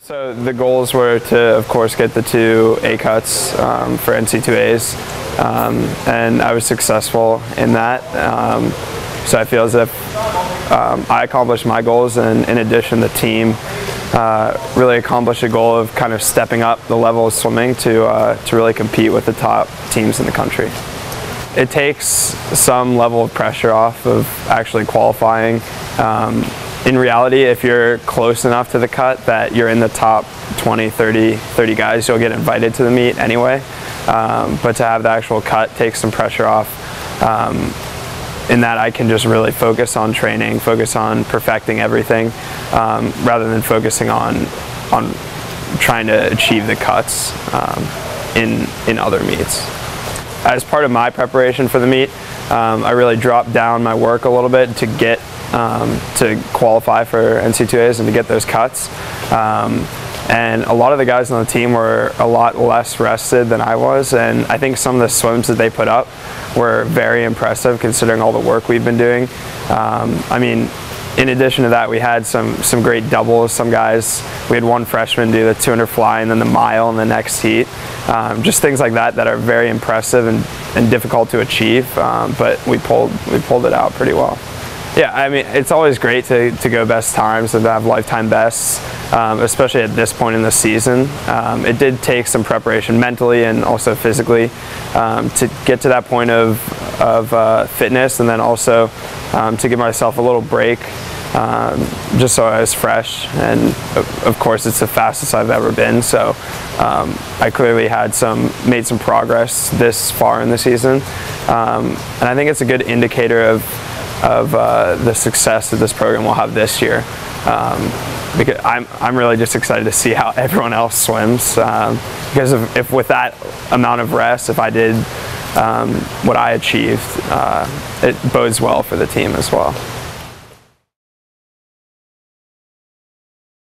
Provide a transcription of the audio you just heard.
So the goals were to, of course, get the 2 A cuts for NCAAs, and I was successful in that. So I feel as if I accomplished my goals, and in addition, the team really accomplished a goal of kind of stepping up the level of swimming to really compete with the top teams in the country. It takes some level of pressure off of actually qualifying. In reality, if you're close enough to the cut that you're in the top 20, 30 guys, you'll get invited to the meet anyway. But to have the actual cut takes some pressure off. In that I can just really focus on training, focus on perfecting everything, rather than focusing on trying to achieve the cuts in other meets. As part of my preparation for the meet, I really dropped down my work a little bit to get to qualify for NCAAs and to get those cuts. And a lot of the guys on the team were a lot less rested than I was, and I think some of the swims that they put up were very impressive considering all the work we've been doing. I mean, in addition to that, we had some great doubles. Some guys, we had one freshman do the 200 fly and then the mile in the next heat. Just things like that are very impressive and difficult to achieve, but we pulled it out pretty well. Yeah, I mean, it's always great to go best times and to have lifetime bests, especially at this point in the season. It did take some preparation mentally and also physically to get to that point of fitness, and then also to give myself a little break just so I was fresh. And of course, it's the fastest I've ever been, so I clearly made some progress this far in the season, and I think it's a good indicator of the success that this program will have this year, because I'm really just excited to see how everyone else swims, because if with that amount of rest, if I did what I achieved, it bodes well for the team as well.